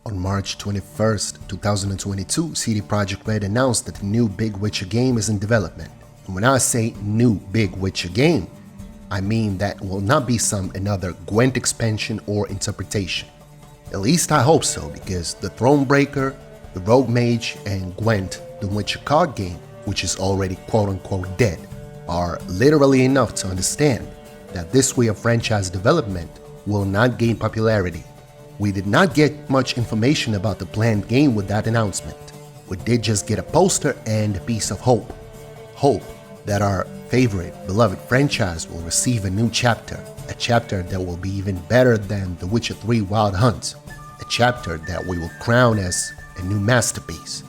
On March 21st, 2022, CD Projekt Red announced that the new big Witcher game is in development. And when I say new big Witcher game, I mean that it will not be another Gwent expansion or interpretation. At least I hope so, because the Thronebreaker, the Rogue Mage, and Gwent, the Witcher card game, which is already quote-unquote dead, are literally enough to understand that this way of franchise development will not gain popularity. We did not get much information about the planned game with that announcement. We did just get a poster and a piece of hope. Hope that our favorite, beloved franchise will receive a new chapter, a chapter that will be even better than The Witcher 3 Wild Hunt, a chapter that we will crown as a new masterpiece.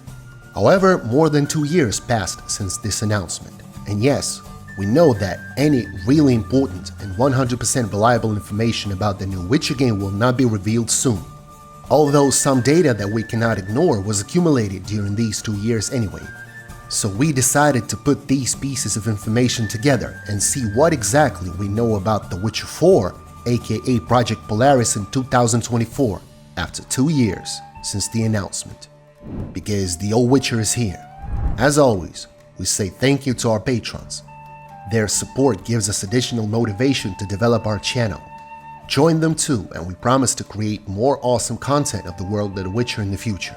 However, more than 2 years passed since this announcement, and yes, we know that any really important and 100% reliable information about the new Witcher game will not be revealed soon, although some data that we cannot ignore was accumulated during these 2 years anyway. So we decided to put these pieces of information together and see what exactly we know about The Witcher 4, A.K.A. Project Polaris in 2024, after 2 years since the announcement. Because the old Witcher is here. As always, we say thank you to our patrons. Their support gives us additional motivation to develop our channel. Join them too, and we promise to create more awesome content of the world of The Witcher in the future.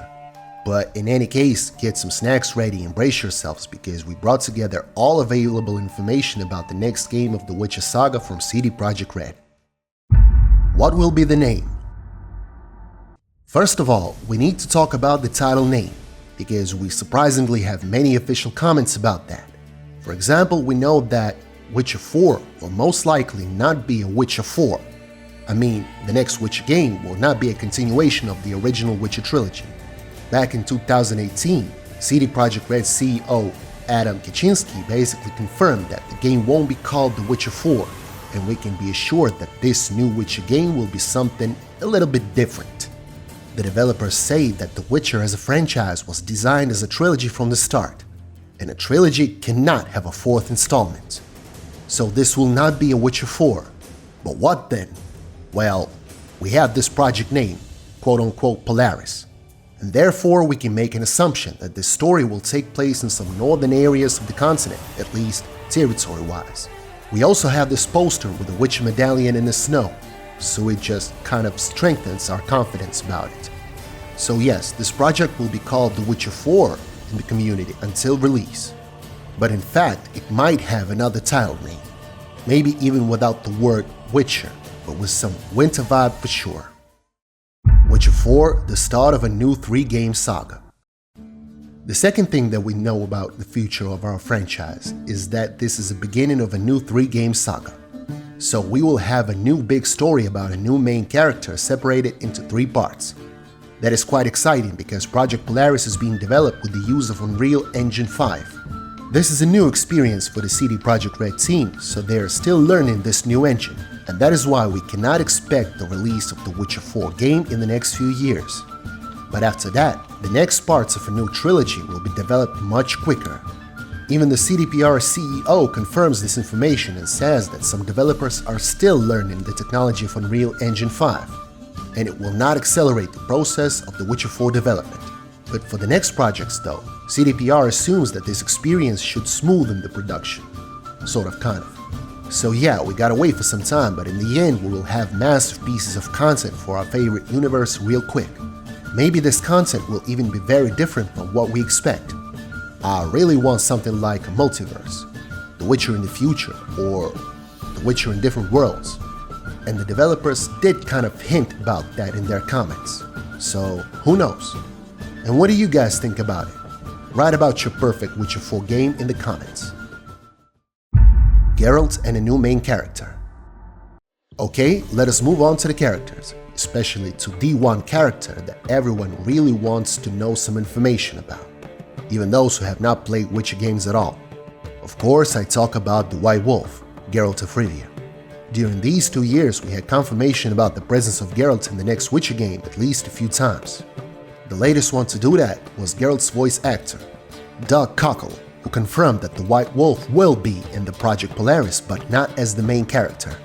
But in any case, get some snacks ready and brace yourselves, because we brought together all available information about the next game of the Witcher saga from CD Projekt Red. What will be the name? First of all, we need to talk about the title name, because we surprisingly have many official comments about that. For example, we know that Witcher 4 will most likely not be a Witcher 4. I mean, the next Witcher game will not be a continuation of the original Witcher trilogy. Back in 2018, CD Projekt Red CEO Adam Kaczynski basically confirmed that the game won't be called The Witcher 4, and we can be assured that this new Witcher game will be something a little bit different. The developers say that The Witcher as a franchise was designed as a trilogy from the start, and a trilogy cannot have a fourth installment. So this will not be a Witcher 4. But what then? Well, we have this project name, quote-unquote Polaris, and therefore we can make an assumption that this story will take place in some northern areas of the continent, at least territory-wise. We also have this poster with the Witcher medallion in the snow, so it just kind of strengthens our confidence about it. So yes, this project will be called The Witcher 4 in the community until release. But in fact, it might have another title name. Maybe even without the word Witcher, but with some winter vibe for sure. Witcher 4, the start of a new 3-game saga. The second thing that we know about the future of our franchise is that this is the beginning of a new 3-game saga. So we will have a new big story about a new main character separated into 3 parts. That is quite exciting because Project Polaris is being developed with the use of Unreal Engine 5. This is a new experience for the CD Projekt Red team, so they are still learning this new engine, and that is why we cannot expect the release of the Witcher 4 game in the next few years. But after that, the next parts of a new trilogy will be developed much quicker. Even the cdpr CEO confirms this information and says that some developers are still learning the technology of Unreal Engine 5. And it will not accelerate the process of the Witcher 4 development. But for the next projects though, cdpr assumes that this experience should smoothen the production. Sort of, kind of. So yeah, we gotta wait for some time, but in the end we will have massive pieces of content for our favorite universe real quick. Maybe this content will even be very different from what we expect. I really want something like a multiverse, The Witcher in the future, or The Witcher in different worlds. And the developers did kind of hint about that in their comments. So, who knows? And what do you guys think about it? Write about your perfect Witcher 4 game in the comments. Geralt and a new main character. Okay, let us move on to the characters, especially to the one character that everyone really wants to know some information about, even those who have not played Witcher games at all. Of course, I talk about the White Wolf, Geralt of Rivia. During these 2 years, we had confirmation about the presence of Geralt in the next Witcher game at least a few times. The latest one to do that was Geralt's voice actor, Doug Cockle, who confirmed that the White Wolf will be in the Project Polaris, but not as the main character.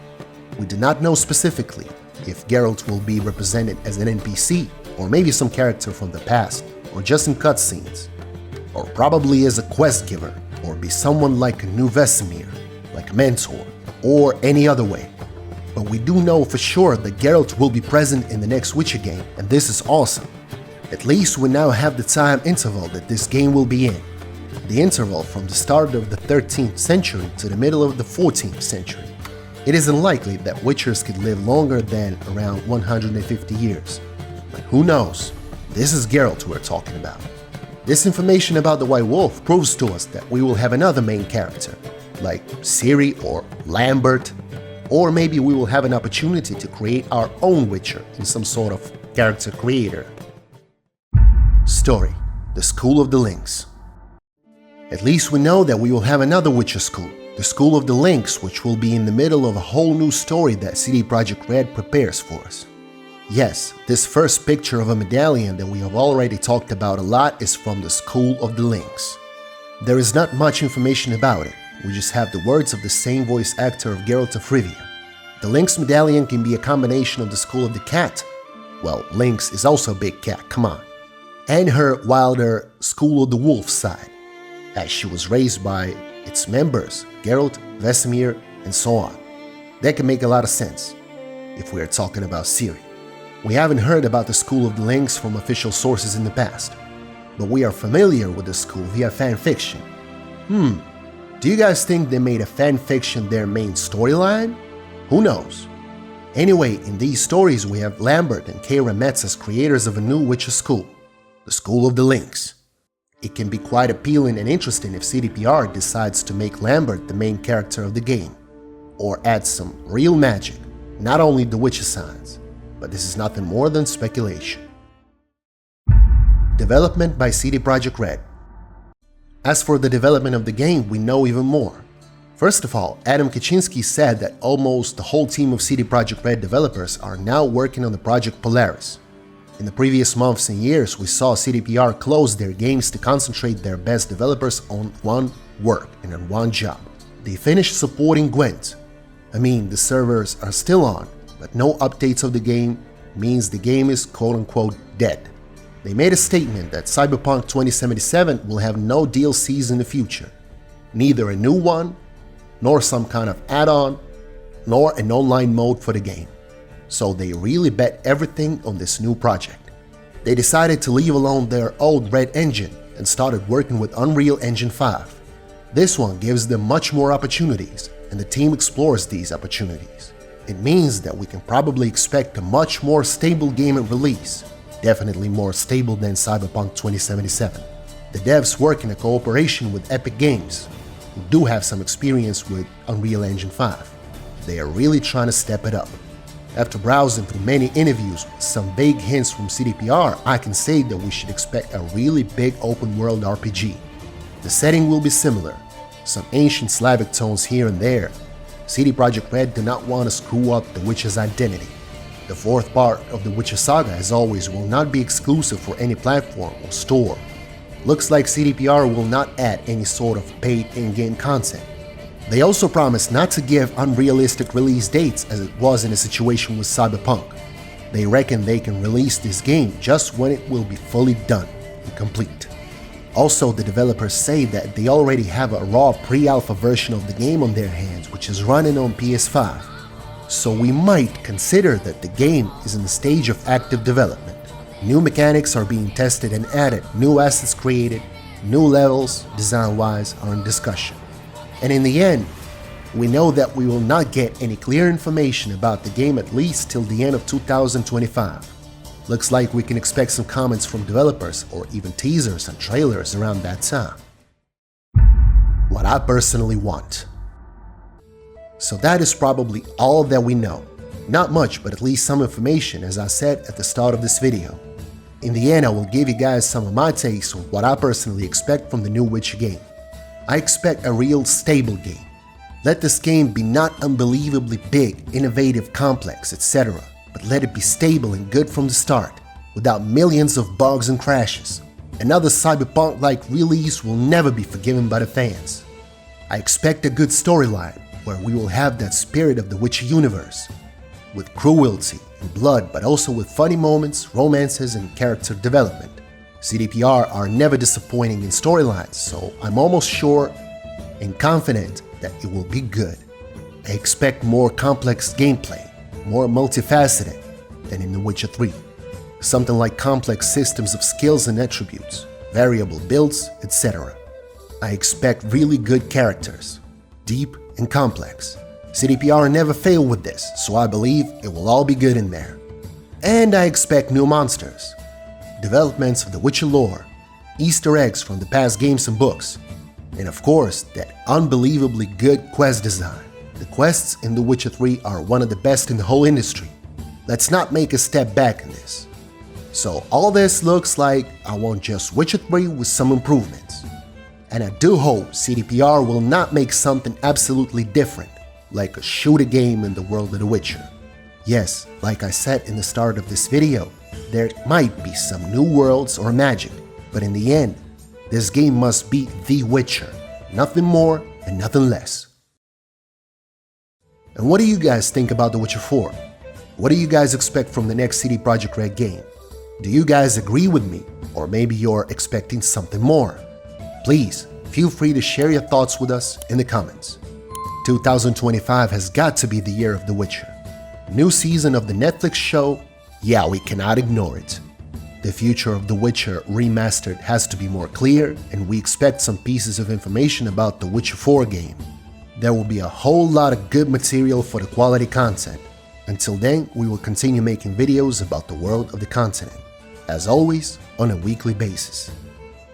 We do not know specifically if Geralt will be represented as an NPC or maybe some character from the past, or just in cutscenes, or probably as a quest giver, or be someone like a new Vesemir, like a mentor, or any other way. But we do know for sure that Geralt will be present in the next Witcher game, and this is awesome. At least we now have the time interval that this game will be in. The interval from the start of the 13th century to the middle of the 14th century. It is unlikely that Witchers could live longer than around 150 years. But who knows? This is Geralt we're talking about. This information about the White Wolf proves to us that we will have another main character, like Ciri or Lambert, or maybe we will have an opportunity to create our own Witcher in some sort of character creator. Story: The School of the Lynx. At least we know that we will have another Witcher school, the School of the Lynx, which will be in the middle of a whole new story that CD Projekt Red prepares for us. Yes, this first picture of a medallion that we have already talked about a lot is from the School of the Lynx. There is not much information about it, we just have the words of the same voice actor of Geralt of Rivia. The Lynx medallion can be a combination of the School of the Cat, well, Lynx is also a big cat, come on, and her wilder School of the Wolf side, as she was raised by its members, Geralt, Vesemir, and so on. That can make a lot of sense, if we are talking about Ciri. We haven't heard about the School of the Lynx from official sources in the past, but we are familiar with the school via fanfiction. Do you guys think they made a fanfiction their main storyline? Who knows? Anyway, in these stories we have Lambert and Keira Metz as creators of a new Witcher school, the School of the Lynx. It can be quite appealing and interesting if cdpr decides to make Lambert the main character of the game, or add some real magic, not only the Witcher signs, but this is nothing more than speculation. Development by CD Projekt Red. As for the development of the game, we know even more. First of all, Adam Kaczynski said that almost the whole team of CD Projekt Red developers are now working on the project Polaris. In the previous months and years, we saw cdpr close their games to concentrate their best developers on one work and on one job. They finished supporting Gwent. I mean, the servers are still on, but no updates of the game means the game is quote-unquote dead. They made a statement that Cyberpunk 2077 will have no DLCs in the future, neither a new one, nor some kind of add-on, nor an online mode for the game. So they really bet everything on this new project. They decided to leave alone their old Red engine and started working with Unreal Engine 5. This one gives them much more opportunities, and the team explores these opportunities. It means that we can probably expect a much more stable game at release, definitely more stable than Cyberpunk 2077. The devs work in a cooperation with Epic Games, who do have some experience with Unreal Engine 5. They are really trying to step it up. After browsing through many interviews with some vague hints from cdpr, I can say that we should expect a really big open-world RPG. The setting will be similar, some ancient Slavic tones here and there. CD Projekt Red do not want to screw up The Witcher's identity. The fourth part of the Witcher saga, as always, will not be exclusive for any platform or store. Looks like cdpr will not add any sort of paid in-game content. They also promised not to give unrealistic release dates as it was in a situation with Cyberpunk. They reckon they can release this game just when it will be fully done and complete. Also, the developers say that they already have a raw pre-alpha version of the game on their hands, which is running on PS5. So we might consider that the game is in the stage of active development. New mechanics are being tested and added, new assets created, new levels, design-wise, are in discussion. And in the end, we know that we will not get any clear information about the game at least till the end of 2025. Looks like we can expect some comments from developers or even teasers and trailers around that time. What I personally want. So that is probably all that we know. Not much, but at least some information, as I said at the start of this video. In the end, I will give you guys some of my takes on what I personally expect from the new Witcher game. I expect a real stable game. Let this game be not unbelievably big, innovative, complex, etc., but let it be stable and good from the start, without millions of bugs and crashes. Another Cyberpunk-like release will never be forgiven by the fans. I expect a good storyline, where we will have that spirit of the Witcher universe. with cruelty and blood, but also with funny moments, romances, and character development. CDPR are never disappointing in storylines, so I'm almost sure and confident that it will be good. I expect more complex gameplay, more multifaceted than in The Witcher 3. Something like complex systems of skills and attributes, variable builds, etc. I expect really good characters, deep and complex. CDPR never fail with this, so I believe it will all be good in there. And I expect new monsters, developments of the Witcher lore, Easter eggs from the past games and books, and of course, that unbelievably good quest design. The quests in The Witcher 3 are one of the best in the whole industry. Let's not make a step back in this. So all this looks like I want just Witcher 3 with some improvements. And I do hope CDPR will not make something absolutely different, like a shooter game in the world of The Witcher. Yes, like I said in the start of this video, there might be some new worlds or magic, but in the end, this game must be The Witcher, nothing more and nothing less. And what do you guys think about The Witcher 4? What do you guys expect from the next CD Projekt Red game? Do you guys agree with me, or maybe you're expecting something more? Please, feel free to share your thoughts with us in the comments. 2025 has got to be the year of The Witcher. New season of the Netflix show, yeah, we cannot ignore it. The future of The Witcher Remastered has to be more clear, and we expect some pieces of information about The Witcher 4 game. There will be a whole lot of good material for the quality content. Until then, we will continue making videos about the world of the continent, as always, on a weekly basis.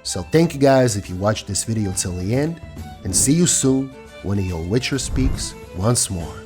So thank you guys if you watched this video till the end, and see you soon when your Witcher speaks once more.